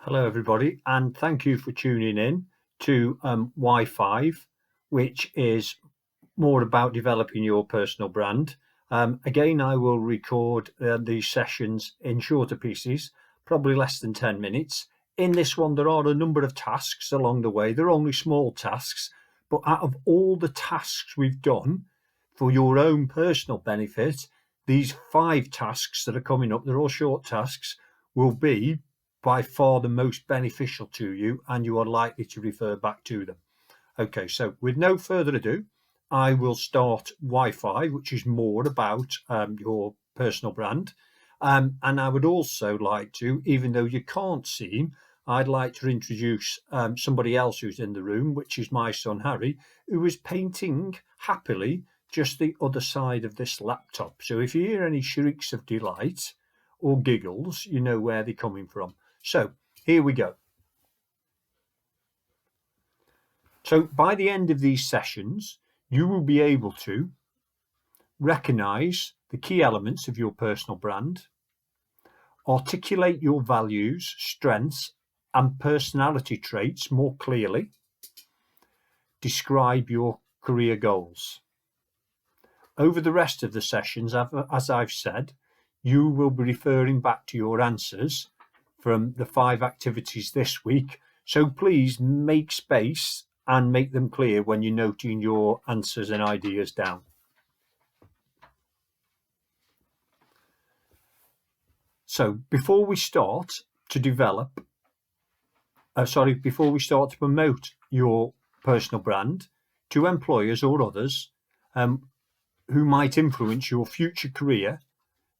Hello, everybody, and thank you for tuning in to Y5, which is more about developing your personal brand. Again, I will record these sessions in shorter pieces, probably less than 10 minutes. In this one, there are a number of tasks along the way. They're only small tasks, but out of all the tasks we've done for your own personal benefit, these 5 tasks that are coming up, they're all short tasks, will be by far the most beneficial to you, and you are likely to refer back to them. Okay, so with no further ado, I will start Y5, which is more about your personal brand. And I would also like to, even though you can't see him, I'd like to introduce somebody else who's in the room, which is my son Harry, who is painting happily just the other side of this laptop. So if you hear any shrieks of delight or giggles, you know where they're coming from. So here we go. So by the end of these sessions, you will be able to recognize the key elements of your personal brand, articulate your values, strengths, and personality traits more clearly, describe your career goals. Over the rest of the sessions, as I've said, you will be referring back to your answers from the 5 activities this week. So please make space and make them clear when you're noting your answers and ideas down. So before we start to promote your personal brand to employers or others who might influence your future career,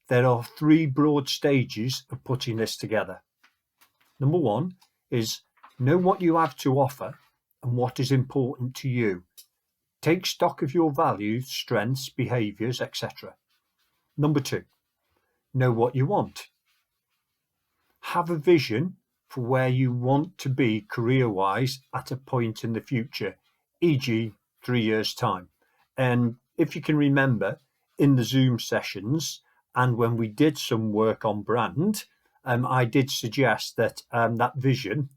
there are 3 broad stages of putting this together. Number 1 is know what you have to offer and what is important to you. Take stock of your values, strengths, behaviours, etc. Number 2, know what you want. Have a vision for where you want to be career-wise at a point in the future, e.g. 3 years' time. And if you can remember, in the Zoom sessions and when we did some work on brand, I did suggest that that vision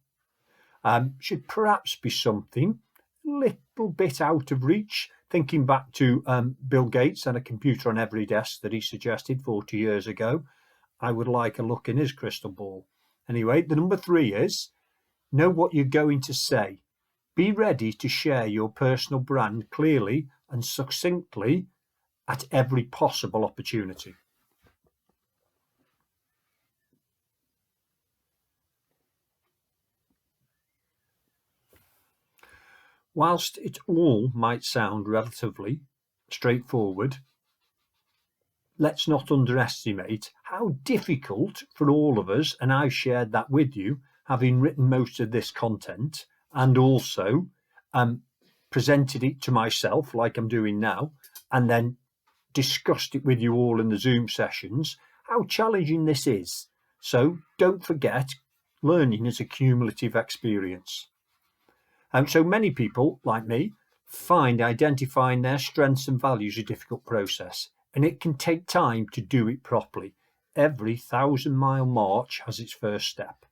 should perhaps be something a little bit out of reach, thinking back to Bill Gates and a computer on every desk that he suggested 40 years ago. I would like a look in his crystal ball. Anyway, the number 3 is know what you're going to say. Be ready to share your personal brand clearly and succinctly at every possible opportunity. Whilst it all might sound relatively straightforward, let's not underestimate how difficult for all of us, and I've shared that with you, having written most of this content and also presented it to myself like I'm doing now, and then discussed it with you all in the Zoom sessions, how challenging this is. So don't forget, learning is a cumulative experience. So many people, like me, find identifying their strengths and values a difficult process, and it can take time to do it properly. Every 1,000-mile march has its first step.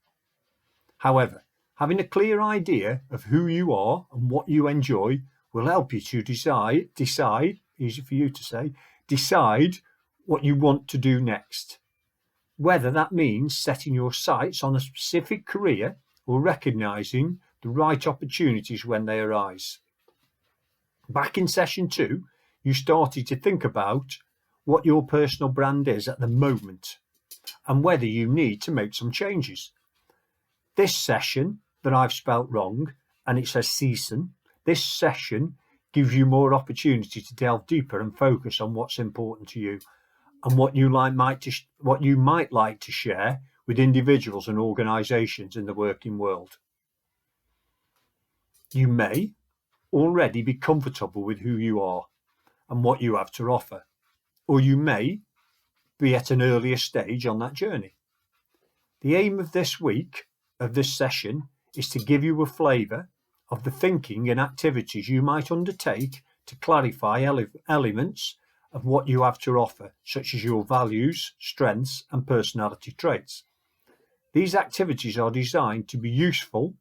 However, having a clear idea of who you are and what you enjoy will help you to decide, easy for you to say, decide what you want to do next. Whether that means setting your sights on a specific career or recognizing the right opportunities when they arise. Back in session 2, you started to think about what your personal brand is at the moment and whether you need to make some changes. This session that I've spelt wrong, and it says season, this session gives you more opportunity to delve deeper and focus on what's important to you and what you might like to share with individuals and organisations in the working world. You may already be comfortable with who you are and what you have to offer, or you may be at an earlier stage on that journey. The aim of this week, of this session, is to give you a flavour of the thinking and activities you might undertake to clarify elements of what you have to offer, such as your values, strengths and personality traits. These activities are designed to be useful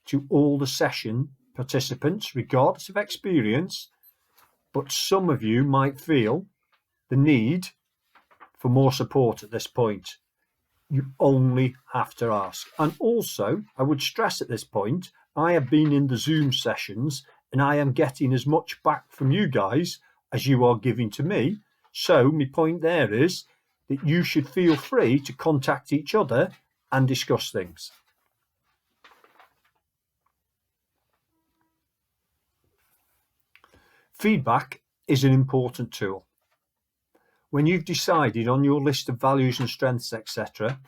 to all the session participants, regardless of experience, but some of you might feel the need for more support at this point. You only have to ask. And also, I would stress at this point, I have been in the Zoom sessions and I am getting as much back from you guys as you are giving to me. So my point there is that you should feel free to contact each other and discuss things. Feedback is an important tool. When you've decided on your list of values and strengths, etc.,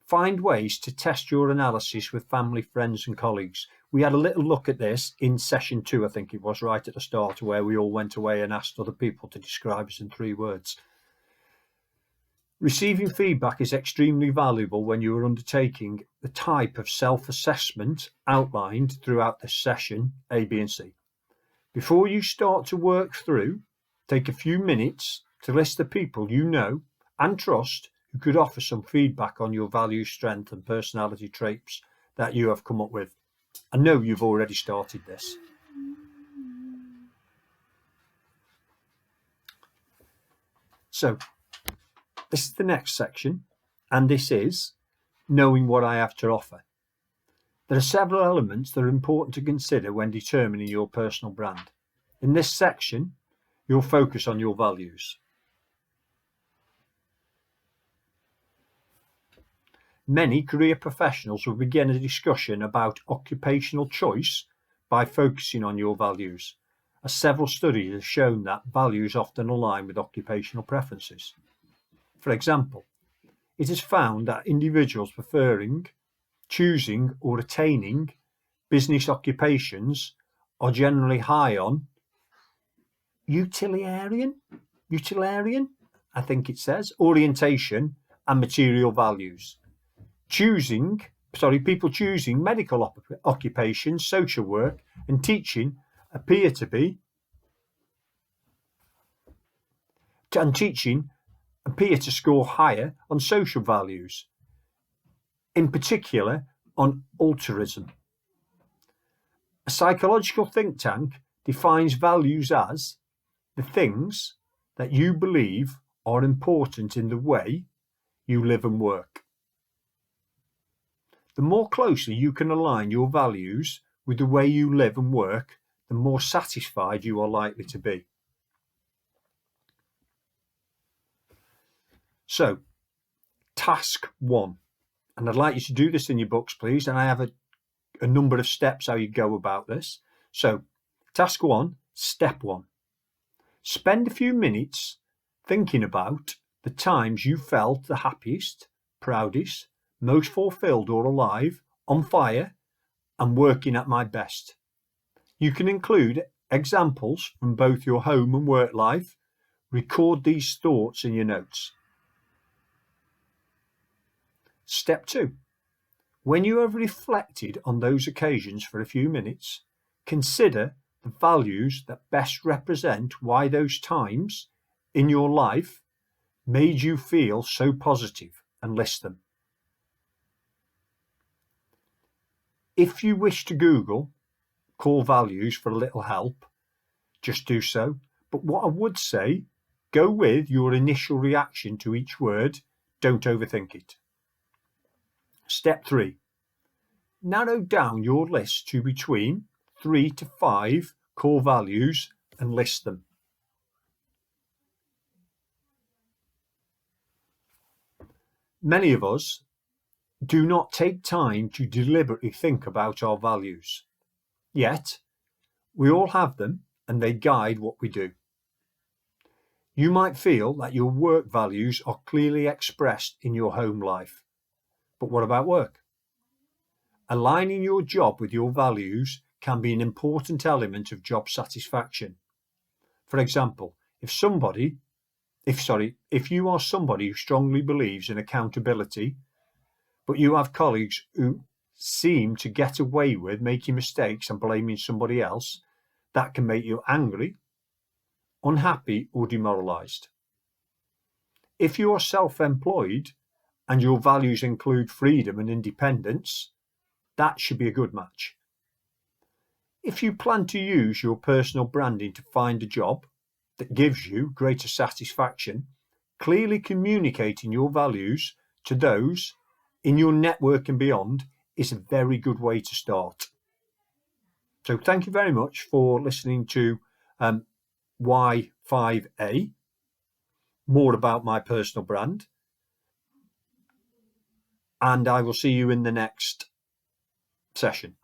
find ways to test your analysis with family, friends and colleagues. We had a little look at this in session 2, I think it was, right at the start, where we all went away and asked other people to describe us in 3 words. Receiving feedback is extremely valuable when you are undertaking the type of self-assessment outlined throughout this session, A, B and C. Before you start to work through, take a few minutes to list the people you know and trust who could offer some feedback on your value, strength and personality traits that you have come up with. I know you've already started this. So this is the next section, and this is knowing what I have to offer. There are several elements that are important to consider when determining your personal brand. In this section, you'll focus on your values. Many career professionals will begin a discussion about occupational choice by focusing on your values, as several studies have shown that values often align with occupational preferences. For example, it is found that individuals preferring, choosing or attaining business occupations are generally high on utilitarian, I think it says, orientation and material values. People choosing medical occupations, social work and teaching appear to score higher on social values, in particular on altruism. A psychological think tank defines values as the things that you believe are important in the way you live and work. The more closely you can align your values with the way you live and work, the more satisfied you are likely to be. So, task 1, and I'd like you to do this in your books, please, and I have a number of steps how you go about this. So, task 1, step 1. Spend a few minutes thinking about the times you felt the happiest, proudest, most fulfilled or alive, on fire, and working at my best. You can include examples from both your home and work life. Record these thoughts in your notes. Step 2. When you have reflected on those occasions for a few minutes, consider the values that best represent why those times in your life made you feel so positive and list them. If you wish to Google core values for a little help, just do so. But what I would say, go with your initial reaction to each word. Don't overthink it. Step 3. Narrow down your list to between 3 to 5 core values and list them. Many of us do not take time to deliberately think about our values. Yet, we all have them and they guide what we do. You might feel that your work values are clearly expressed in your home life. But what about work? Aligning your job with your values can be an important element of job satisfaction. For example, if you are somebody who strongly believes in accountability, but you have colleagues who seem to get away with making mistakes and blaming somebody else, that can make you angry, unhappy or demoralized. If you are self-employed and your values include freedom and independence, that should be a good match. If you plan to use your personal branding to find a job that gives you greater satisfaction, clearly communicating your values to those in your network and beyond is a very good way to start. So thank you very much for listening to Y5a, more about my personal brand. And I will see you in the next session.